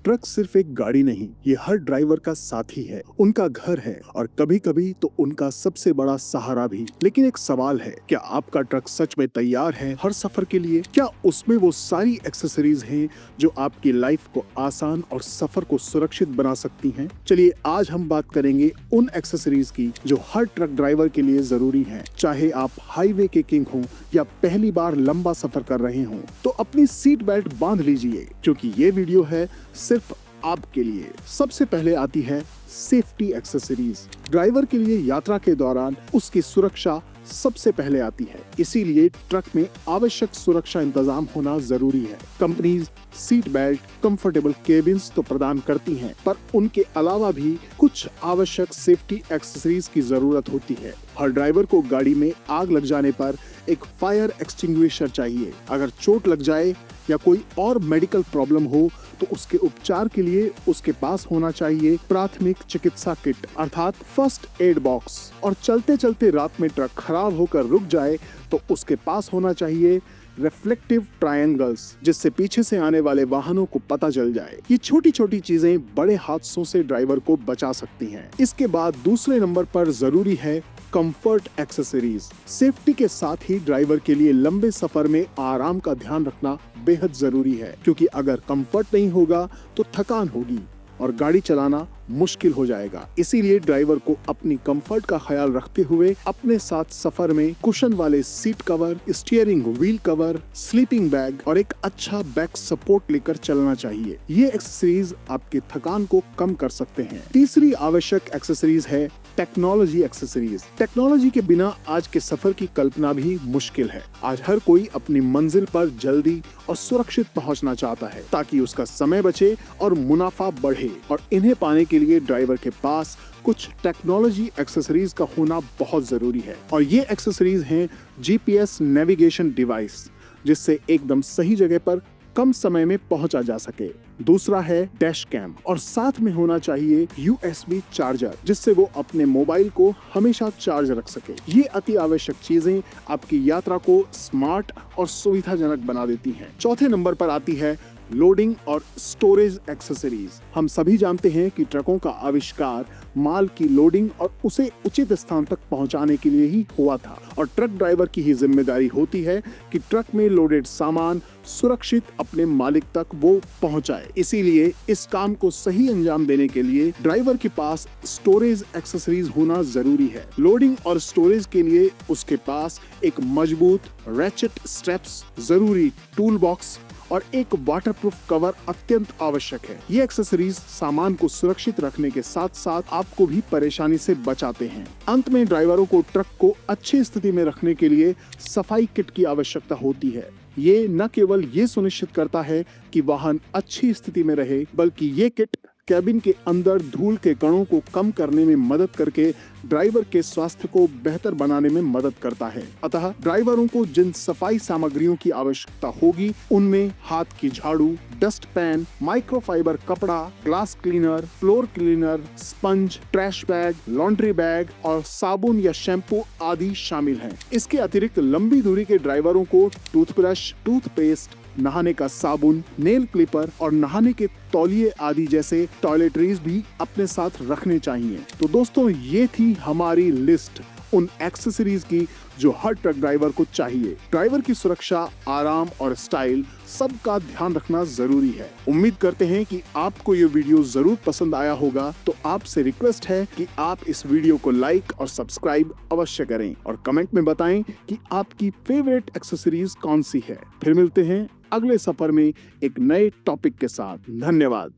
Truck सिर्फ एक गाड़ी नहीं, ये हर ड्राइवर का साथी है, उनका घर है और कभी कभी तो उनका सबसे बड़ा सहारा भी। लेकिन एक सवाल है, क्या आपका ट्रक सच में तैयार है हर सफर के लिए? क्या उसमें वो सारी एक्सेसरीज हैं जो आपकी लाइफ को आसान और सफर को सुरक्षित बना सकती हैं? चलिए आज हम बात करेंगे उन एक्सेसरीज की जो हर ट्रक ड्राइवर के लिए जरूरी हैं। चाहे आप हाईवे के किंग हो या पहली बार लंबा सफर कर रहे हो, तो अपनी सीट बेल्ट बांध लीजिए, क्योंकि ये वीडियो है सिर्फ आपके लिए। सबसे पहले आती है सेफ्टी एक्सेसरीज। ड्राइवर के लिए यात्रा के दौरान उसकी सुरक्षा सबसे पहले आती है, इसीलिए ट्रक में आवश्यक सुरक्षा इंतजाम होना जरूरी है। Companies seat belt, comfortable cabins तो प्रदान करती हैं, पर उनके अलावा भी कुछ आवश्यक सेफ्टी एक्सेसरीज की जरूरत होती है। हर ड्राइवर को गाड़ी में आग लग जाने पर एक फायर एक्सटिंग्विशर चाहिए। अगर चोट लग जाए या कोई और मेडिकल प्रॉब्लम हो तो उसके उपचार के लिए उसके पास होना चाहिए प्राथमिक चिकित्सा किट अर्थात फर्स्ट एड बॉक्स। और चलते चलते रात में ट्रक खराब होकर रुक जाए तो उसके पास होना चाहिए रिफ्लेक्टिव ट्रायंगल्स, जिससे पीछे से आने वाले वाहनों को पता चल जाए। ये छोटी छोटी चीजें बड़े हादसों से ड्राइवर को बचा सकती हैं। इसके बाद दूसरे नंबर पर जरूरी है कंफर्ट एक्सेसरीज। सेफ्टी के साथ ही ड्राइवर के लिए लंबे सफर में आराम का ध्यान रखना बेहद जरूरी है, क्योंकि अगर कंफर्ट नहीं होगा तो थकान होगी और गाड़ी चलाना मुश्किल हो जाएगा। इसीलिए ड्राइवर को अपनी कंफर्ट का ख्याल रखते हुए अपने साथ सफर में कुशन वाले seat cover, steering wheel cover, sleeping bag और एक अच्छा बैक सपोर्ट लेकर चलना चाहिए। ये एक्सेसरीज आपके थकान को कम कर सकते हैं। तीसरी आवश्यक एक्सेसरीज है टेक्नोलॉजी एक्सेसरीज। टेक्नोलॉजी के बिना आज के सफर की कल्पना भी मुश्किल है। आज हर कोई अपनी मंजिल पर जल्दी और सुरक्षित पहुंचना चाहता है, ताकि उसका समय बचे और मुनाफा बढ़े। और इन्हें पाने के लिए ड्राइवर के पास कुछ टेक्नोलॉजी एक्सेसरीज का होना बहुत जरूरी है। और ये एक्सेसरीज हैं जीपीएस नेविगेशन डिवाइस, जिससे एकदम सही जगह पर कम समय में पहुंचा जा सके। दूसरा है डैश कैम और साथ में होना चाहिए यूएसबी चार्जर, जिससे वो अपने मोबाइल को हमेशा चार्ज रख सके। ये अति आवश्यक चीजें आपकी यात्रा को स्मार्ट और सुविधाजनक बना देती हैं। चौथे नंबर पर आती है लोडिंग और स्टोरेज एक्सेसरीज। हम सभी जानते हैं कि ट्रकों का आविष्कार माल की लोडिंग और उसे उचित स्थान तक पहुंचाने के लिए ही हुआ था, और ट्रक ड्राइवर की ही जिम्मेदारी होती है कि ट्रक में लोडेड सामान सुरक्षित अपने मालिक तक वो पहुंचाए। इसीलिए इस काम को सही अंजाम देने के लिए ड्राइवर के पास स्टोरेज एक्सेसरीज होना जरूरी है। लोडिंग और स्टोरेज के लिए उसके पास एक मजबूत रैचेट स्ट्रैप्स, जरूरी टूल बॉक्स और एक वाटरप्रूफ कवर अत्यंत आवश्यक है। ये एक्सेसरीज सामान को सुरक्षित रखने के साथ साथ आपको भी परेशानी से बचाते हैं। अंत में ड्राइवरों को ट्रक को अच्छी स्थिति में रखने के लिए सफाई किट की आवश्यकता होती है। ये न केवल ये सुनिश्चित करता है कि वाहन अच्छी स्थिति में रहे, बल्कि ये किट कैबिन के अंदर धूल के कणों को कम करने में मदद करके ड्राइवर के स्वास्थ्य को बेहतर बनाने में मदद करता है। अतः ड्राइवरों को जिन सफाई सामग्रियों की आवश्यकता होगी, उनमें हाथ की झाड़ू, डस्ट पैन, माइक्रोफाइबर कपड़ा, glass cleaner, floor cleaner, sponge, trash bag, laundry bag और साबुन या शैम्पू आदि शामिल हैं। इसके अतिरिक्त लंबी दूरी के ड्राइवरों को टूथब्रश, टूथपेस्ट, नहाने का साबुन, नेल क्लिपर और नहाने के तौलिए आदि जैसे टॉयलेटरीज भी अपने साथ रखने चाहिए। तो दोस्तों, ये थी हमारी लिस्ट उन एक्सेसरीज की जो हर ट्रक ड्राइवर को चाहिए। ड्राइवर की सुरक्षा, आराम और स्टाइल सबका ध्यान रखना जरूरी है। उम्मीद करते हैं कि आपको ये वीडियो जरूर पसंद आया होगा। तो आपसे रिक्वेस्ट है कि आप इस वीडियो को लाइक और सब्सक्राइब अवश्य करें और कमेंट में बताएं कि आपकी फेवरेट एक्सेसरीज कौन सी है। फिर मिलते हैं अगले सफर में एक नए टॉपिक के साथ। धन्यवाद।